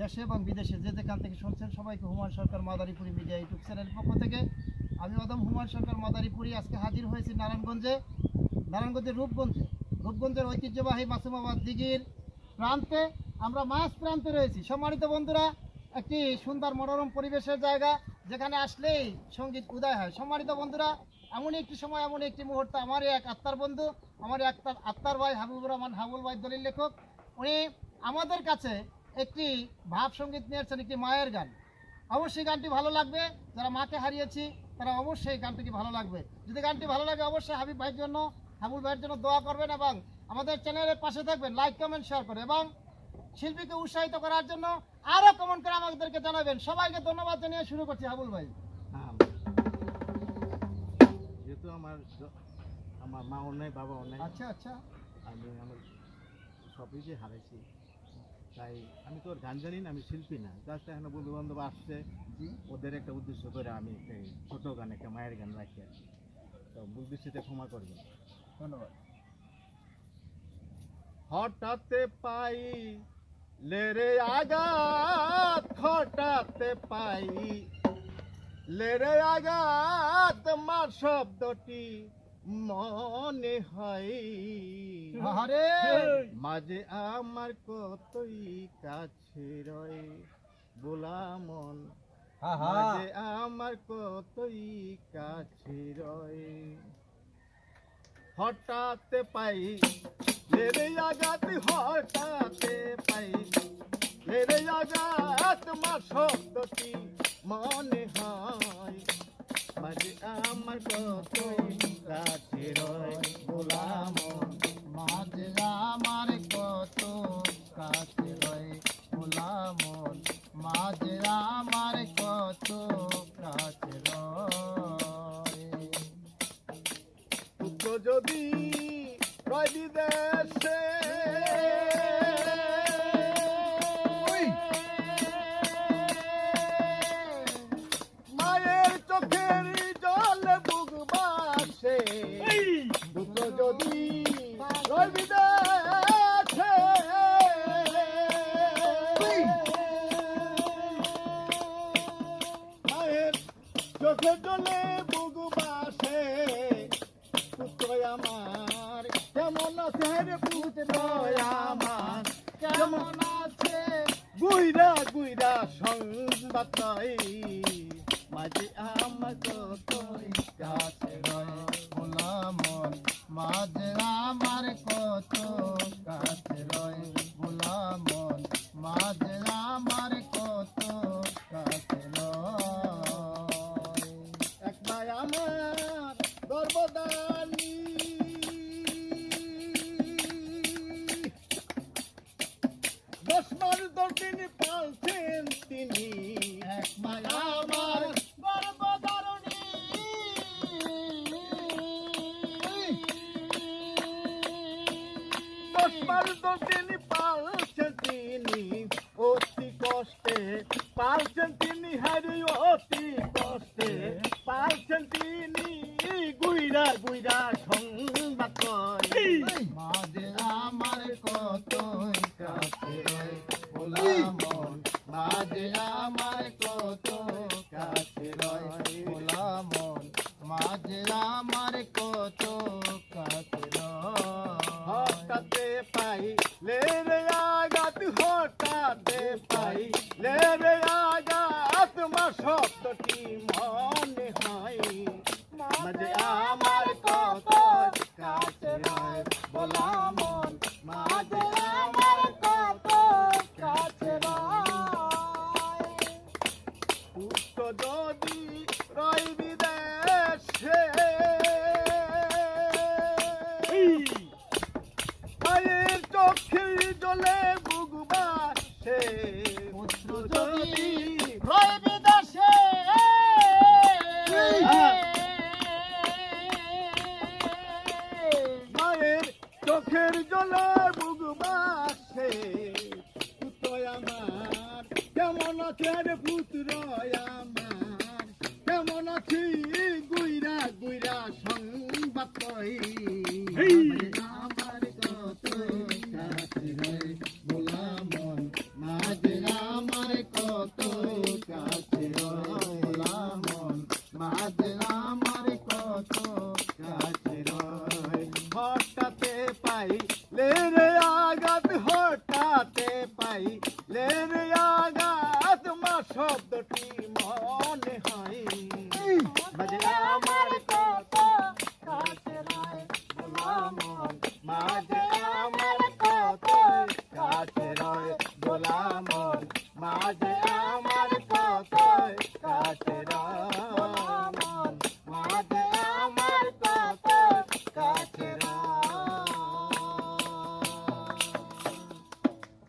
দেশে এবং বিদেশে যে যেখান থেকে শুনছেন সবাইকে হুমায়ুন সরকার মাদারীপুরি মিডিয়া ইউটিউব চ্যানেলের পক্ষ থেকে আমি অদম হুমায়ুন সরকার মাদারীপুরি আজকে হাজির হয়েছি নারায়ণগঞ্জের রূপগঞ্জের ঐতিহ্যবাহী মাসুমাবাদ দিঘির প্রান্তে। আমরা মাছ প্রান্তে রয়েছি। সম্মানিত বন্ধুরা, একটি সুন্দর মনোরম পরিবেশের জায়গা, যেখানে আসলেই সঙ্গীত উদয় হয়। সম্মানিত বন্ধুরা, এমন একটি সময়, এমন একটি মুহূর্ত, আমারই এক আত্মার বন্ধু, আমারই আত্মার ভাই হাবিবুর রহমান হাবুল ভাই দলিল লেখক, উনি আমাদের কাছে একটি ভাব সঙ্গীত নিয়ে আসছেন, একটি মায়ের গান। অবশ্যই গানটি ভালো লাগবে। যারা মাকে হারিয়েছি তারা অবশ্যই গানটি ভালো লাগবে। যদি গানটি ভালো লাগে অবশ্যই হাবিব ভাইয়ের জন্য, হাবুল ভাইয়ের জন্য দোয়া করবেন এবং আমাদের চ্যানেলের পাশে থাকবেন, লাইক কমেন্ট শেয়ার করে, এবং শিল্পীকে উৎসাহিত করার জন্য আরো কমেন্ট করে আমাদেরকে জানাবেন। সবাইকে ধন্যবাদ জানিয়ে শুরু করছি। হাবুল ভাই, যেহেতু আমার মাও নাই, বাবাও নাই, আচ্ছা আচ্ছা, আমি আমার সবই যে হারাইছি, তাই আমি তো গান জানি না, আমি শিল্পী না। জাস্ট এখানে বন্ধু বান্ধব আসছে, ওদের একটা উদ্দেশ্য করে আমি একটা ছোট গান, একটা মায়ের গান রাখি আর কি। তো মূল দৃষ্টিতে ক্ষমা করবেন, ধন্যবাদ। হঠাৎ পাই লেরে আঘাত, হঠাৎ পাই লেরে আঘাত, মার শব্দটি মনে হয় মাঝে আমার কতই কাছে রয় বোলা মন, মাঝে আমার কতই কাছে রয়। হঠাৎ পাই লেরে আঘাত, হঠাৎ পাই লেরে আঘাত, মার শব্দটি মনে হয় মাঝে আমার কতই কাছে রয় বোলা মন, মাঝে আমার কত কাছে রয় বোলা মন, মাঝে আমার কত কাছে রয়। পুত্র যদি রয় বিদেশে, মায়ের চোখের জল বুক বাসে, পুত্র যদি রয় বিদেশে, মায়ের চোখের জলে বুক বাসে, পুত্র আমার কেমন আছে রে, পুত্র আমার কেমন আছে, গুইরা গুইরা সংবাদ নয় মাঝে আমার কতই কাছে রয় বোলা মন, মাঝে আমার কত কাছে রয় বোলা মন, মাঝে আমার কত কাছে রয়। একবার আমার গর্বদানী দশ মাস 10 দিন পালছেন তিনি, একবার আমার গর্ভধারণী, 10 মাস 10 দিন পালছেন তিনি, অতি কষ্টে পালছেন তিনি, হারি অতি কষ্টে পালছেন তিনি, গুইরা গুইরা সংবাদ কয় মাঝে আমার কত কাছে রয় বোলা মন, মাঝে আমার কত কাছে রয় বোলা মন, মাঝে আমার কত কাছে রয়। হঠাৎ পাই লেরে আঘাত, হঠাৎ পাই লেরে আঘাত, মা শব্দটি মনে হয় মাঝে আমার কত কাছে রয় বোলা মন, মাঝে আমার কত কাছে রয়। পুত্র যদি রয় বিদেশে, মায়ের চোখের জলে বুক বাসে, পুত্র যদি রয় বিদেশে, মায়ের চোখের জলে বুক বাসে, পুত্র আমার কেমন আছে রে, পুত্র আমার কেমন আছি, গুইরা গুইরা সংবাদ কই